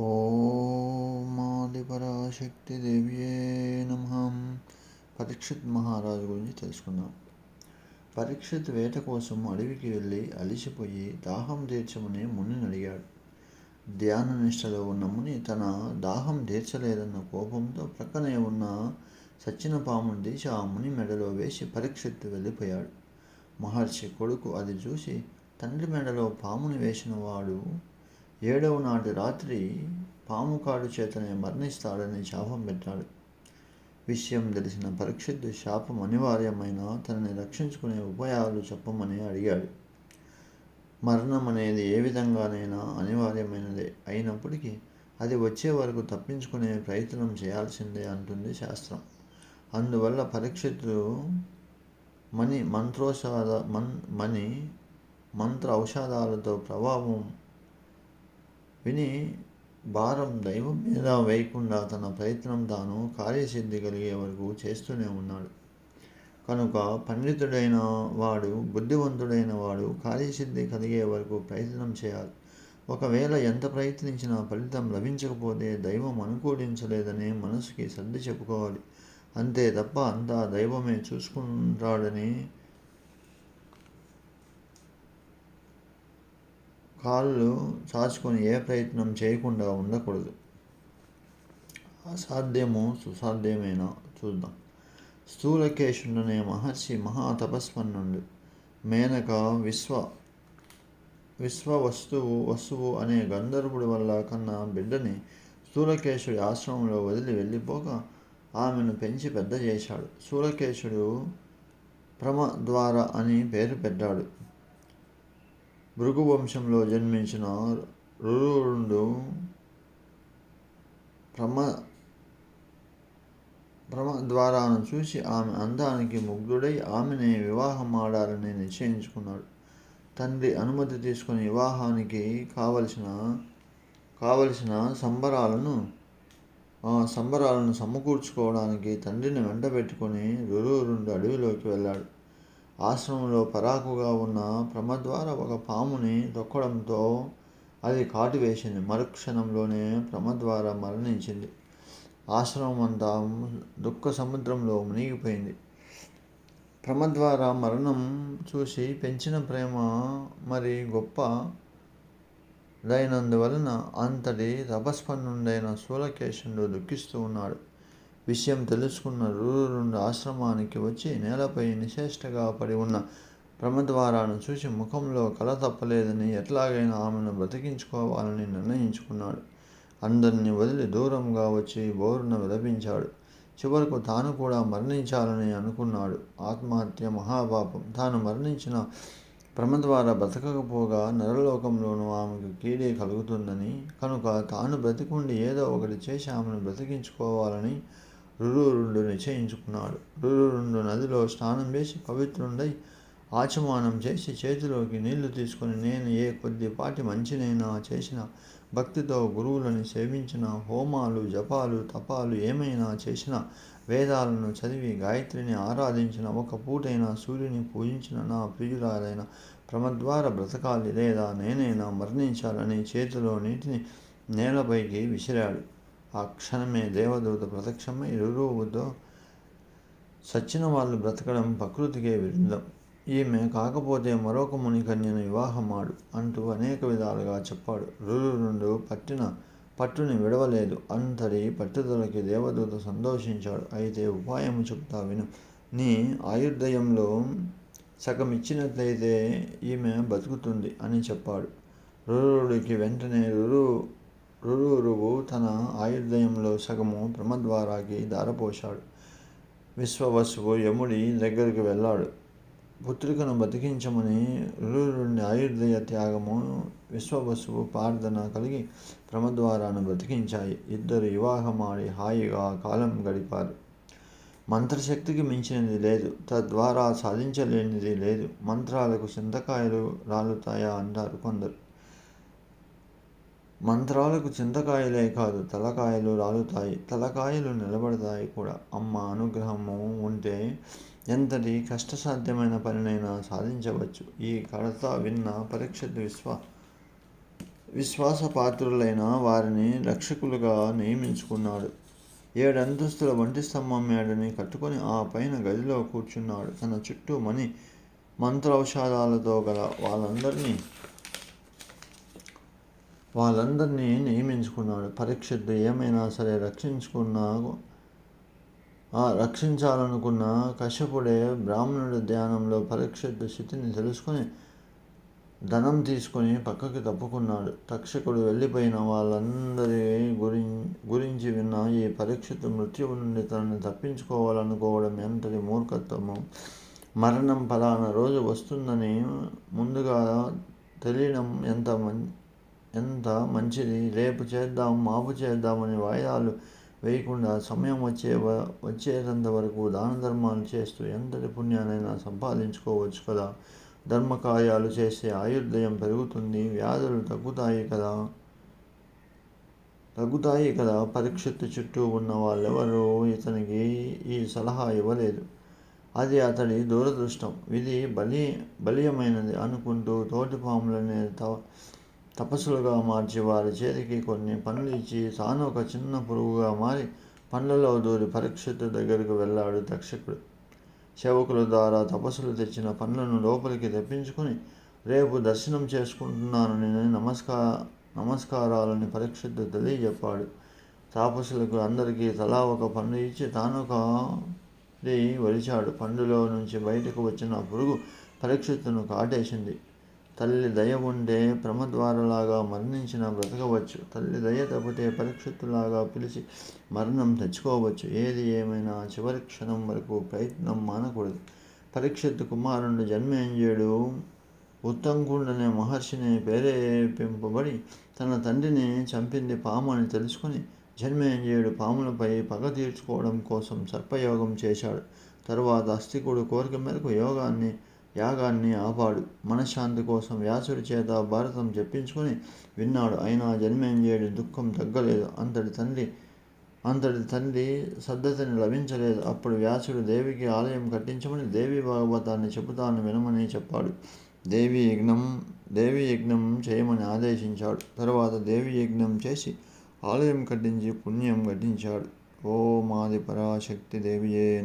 ఓం ఆదిపరాశక్తి దేవ్యే నమః. పరీక్షిత్ మహారాజు గురించి తెలుసుకుందాం. పరీక్షిత్ వేట కోసం అడవికి వెళ్ళి అలిసిపోయి దాహం తీర్చమని మునిని అడిగాడు. ధ్యాన నిష్టలో ఉన్న ముని తన దాహం తీర్చలేదన్న కోపంతో ప్రక్కనే ఉన్న సచ్చిన పామును తీసి ఆ ముని మెడలో వేసి పరీక్షిత్ వెళ్ళిపోయాడు. మహర్షి కొడుకు అది చూసి తండ్రి మెడలో పాముని వేసిన వాడు 7వ నాటి రాత్రి పాము కాడు చేతనే మరణిస్తాడని శాపం పెట్టాడు. విషయం తెలిసిన పరీక్షిత్తు శాపం అనివార్యమైన తనని రక్షించుకునే ఉపాయాలు చెప్పమని అడిగాడు. మరణం అనేది ఏ విధంగానైనా అనివార్యమైనదే అయినప్పటికీ అది వచ్చే వరకు తప్పించుకునే ప్రయత్నం చేయాల్సిందే అంటుంది శాస్త్రం. అందువల్ల పరీక్షిత్తు మంత్ర ఔషధాలతో ప్రభావం విని భారం దైవం మీద వేయకుండా తన ప్రయత్నం తాను కార్యసిద్ధి కలిగే వరకు చేస్తూనే ఉన్నాడు. కనుక పండితుడైన వాడు, బుద్ధివంతుడైన వాడు కార్యసిద్ధి కలిగే వరకు ప్రయత్నం చేయాలి. ఒకవేళ ఎంత ప్రయత్నించినా ఫలితం లభించకపోతే దైవం అనుకూలించలేదని మనసుకి సర్ది చెప్పుకోవాలి. అంతే తప్ప అంతా దైవమే చూసుకుంటాడని కాళ్ళు చాచుకొని ఏ ప్రయత్నం చేయకుండా ఉండకూడదు. అసాధ్యము సుసాధ్యమేనా చూద్దాం. స్థూలకేశుడనే మహర్షి మహాతపస్వన్నుడు. మేనక వసువు అనే గంధర్వుడి వల్ల కన్నా బిడ్డని స్థూలకేశుడి ఆశ్రమంలో వదిలి వెళ్ళిపోగా ఆమెను పెంచి పెద్ద చేశాడు. స్థూలకేశుడు ప్రమద్వార అని పేరు పెట్టాడు. భృగు వంశంలో జన్మించిన రురుడు ప్రమద్వారాను చూసి ఆమె అందానికి ముగ్ధుడై ఆమెనే వివాహం ఆడాలని నిశ్చయించుకున్నాడు. తండ్రి అనుమతి తీసుకుని వివాహానికి కావలసిన సంబరాలను సమకూర్చుకోవడానికి తండ్రిని వెంట పెట్టుకుని రురుడు అడవిలోకి వెళ్ళాడు. ఆశ్రమంలో పరాకుగా ఉన్న ప్రమద్వార ఒక పాముని తొక్కడంతో అది కాటు వేసింది. మరుక్షణంలోనే ప్రమద్వార మరణించింది. ఆశ్రమం అంతా దుఃఖ సముద్రంలో మునిగిపోయింది. ప్రమద్వార మరణం చూసి పెంచిన ప్రేమ మరి గొప్పదైనందువలన అంతటి తపస్పన్నుడైన స్థూలకేశుడు దుఃఖిస్తూ ఉన్నాడు. విషయం తెలుసుకున్న రురుడు ఆశ్రమానికి వచ్చి నేలపై నిశ్చేష్టగా పడి ఉన్న ప్రమద్వారాను చూసి ముఖంలో కల తప్పలేదని ఎట్లాగైనా ఆమెను బ్రతికించుకోవాలని నిర్ణయించుకున్నాడు. అందరినీ వదిలి దూరంగా వచ్చి బోరున విలపించాడు. చివరకు తాను కూడా మరణించాలని అనుకున్నాడు. ఆత్మహత్య మహాపాపం. తాను మరణించిన ప్రమద్వార బ్రతకకపోగా నరలోకంలోనూ ఆమెకు కీడే కలుగుతుందని కనుక తాను బ్రతికుండి ఏదో ఒకటి చేసి ఆమెను బ్రతికించుకోవాలని రురుడు నిశ్చయించుకున్నాడు. రురుడు నదిలో స్నానం చేసి పవిత్రుడై ఆచమానం చేసి చేతిలోకి నీళ్లు తీసుకుని నేను ఏ కొద్దిపాటి మంచినైనా చేసిన, భక్తితో గురువులను సేవించిన, హోమాలు జపాలు తపాలు ఏమైనా చేసిన, వేదాలను చదివి గాయత్రిని ఆరాధించిన, ఒక పూటైనా సూర్యుని పూజించిన నా ప్రియురాలైన ప్రమద్వార బ్రతకాలి లేదా నేనైనా మరణించాలని చేతిలో నీటిని నేలపైకి విసిరాడు. ఆ క్షణమే దేవదూత ప్రత్యక్షమై రురువుతో సచ్చిన వాళ్ళు బ్రతకడం ప్రకృతికే విరుద్ధం. ఈమె కాకపోతే మరొక ముని కన్యను వివాహమాడు అంటూ అనేక విధాలుగా చెప్పాడు. రురుడు పట్టుని విడవలేదు. అంతటి పట్టుదలకి దేవదూత సంతోషించాడు. అయితే ఉపాయం చెప్తా విను. నీ ఆయుర్దయంలో సగం ఇచ్చినట్లయితే ఈమె బతుకుతుంది అని చెప్పాడు. రురుడికి వెంటనే రురువు తన ఆయుర్దయంలో సగము ప్రమద్వారాకి దారపోశాడు. విశ్వవసువు యముడి దగ్గరికి వెళ్ళాడు. పుత్రికను బతికించమని రురుడి ఆయుర్దయ త్యాగము విశ్వవసువు ప్రార్థన కలిగి ప్రమద్వారాను బ్రతికించాయి. ఇద్దరు వివాహమాడి హాయిగా కాలం గడిపారు. మంత్రశక్తికి మించినది లేదు. తద్వారా సాధించలేనిది లేదు. మంత్రాలకు చింతకాయలు రాలుతాయా అంటారు కొందరు. మంత్రాలకు చింతకాయలే కాదు, తలకాయలు రాలుతాయి, తలకాయలు నిలబడతాయి కూడా. అమ్మ అనుగ్రహము ఉంటే ఎంతటి కష్టసాధ్యమైన పనినైనా సాధించవచ్చు. ఈ కథ విన్న పరీక్షిత్ విశ్వాసపాత్రులైన వారిని రక్షకులుగా నియమించుకున్నాడు. 7 అంతస్తుల వంటి స్తంభం మేడని కట్టుకొని ఆ పైన గదిలో కూర్చున్నాడు. తన చుట్టూ మంత్రౌషధాలతో గల వాళ్ళందరినీ నియమించుకున్నాడు. పరీక్షిత్తు ఏమైనా సరే రక్షించాలనుకున్న కశ్యపుడే బ్రాహ్మణుడి ధ్యానంలో పరీక్షిత్తు స్థితిని తెలుసుకొని ధనం తీసుకొని పక్కకి తప్పుకున్నాడు. తక్షకుడు వెళ్ళిపోయిన వాళ్ళందరి గురించి విన్న ఈ పరీక్షిత్తు మృత్యువు నుండి తనని తప్పించుకోవాలనుకోవడం ఎంతటి మూర్ఖత్వము! మరణం ఫలానా రోజు వస్తుందని ముందుగా తెలియడం ఎంత మంచిది! రేపు చేద్దాం, మాపు చేద్దామని వాయిదాలు వేయకుండా సమయం వచ్చేంత వరకు దాన ధర్మాలు చేస్తూ ఎంతటి పుణ్యానైనా సంపాదించుకోవచ్చు కదా. ధర్మకార్యాలు చేస్తే ఆయుర్దాయం పెరుగుతుంది, వ్యాధులు తగ్గుతాయి కదా. పరీక్షిత్తు చుట్టూ ఉన్న వాళ్ళెవరూ ఇతనికి ఈ సలహా ఇవ్వలేదు. అది అతడి దురదృష్టం. విధి బలీయమైనది అనుకుంటూ తోటిపాములనే తపస్సులుగా మార్చి వారి చేతికి కొన్ని పండ్లు ఇచ్చి తాను ఒక చిన్న పురుగుగా మారి పండ్లలో దూరి పరీక్షిత్తు దగ్గరకు వెళ్ళాడు తక్షకుడు. సేవకుల ద్వారా తపస్సులు తెచ్చిన పండ్లను లోపలికి తెప్పించుకొని రేపు దర్శనం చేసుకుంటున్నానని నమస్కారాలని పరీక్షిత్తు తెలియజెప్పాడు. తాపసులకు అందరికీ తలా ఒక పండు ఇచ్చి తానొకటి వలిచాడు. పండులో నుంచి బయటకు వచ్చిన పురుగు పరీక్షిత్తును కాటేసింది. తల్లి దయ ఉంటే ప్రమద్వారలాగా మరణించినా బ్రతకవచ్చు. తల్లి దయ తప్పితే పరీక్షిత్తులాగా పిలిచి మరణం తెచ్చుకోవచ్చు. ఏది ఏమైనా చివరి క్షణం వరకు ప్రయత్నం మానకూడదు. పరీక్షిత్తు కుమారుడు జన్మేంద్రుడు ఉత్తంకుడనే మహర్షిని ప్రేరేపింపబడి తన తండ్రిని చంపింది పాము అని తెలుసుకుని జన్మేంద్రుడు పాములపై పగ తీర్చుకోవడం కోసం సర్పయోగం చేశాడు. తరువాత అస్తికుడు కోరిక మేరకు యాగాన్ని ఆపాడు. మనశ్శాంతి కోసం వ్యాసుడి చేత భారతం చెప్పించుకొని విన్నాడు. అయినా జన్మేంద్రుడి దుఃఖం తగ్గలేదు. అంతటి తండ్రి సద్దతిని లభించలేదు. అప్పుడు వ్యాసుడు దేవికి ఆలయం కట్టించమని దేవి భాగవతాన్ని చెబుతాను వినమని చెప్పాడు. దేవి యజ్ఞం చేయమని ఆదేశించాడు. తరువాత దేవి యజ్ఞం చేసి ఆలయం కట్టించి పుణ్యం గడించాడు. ఓం ఆది పరాశక్తి దేవియే నమః.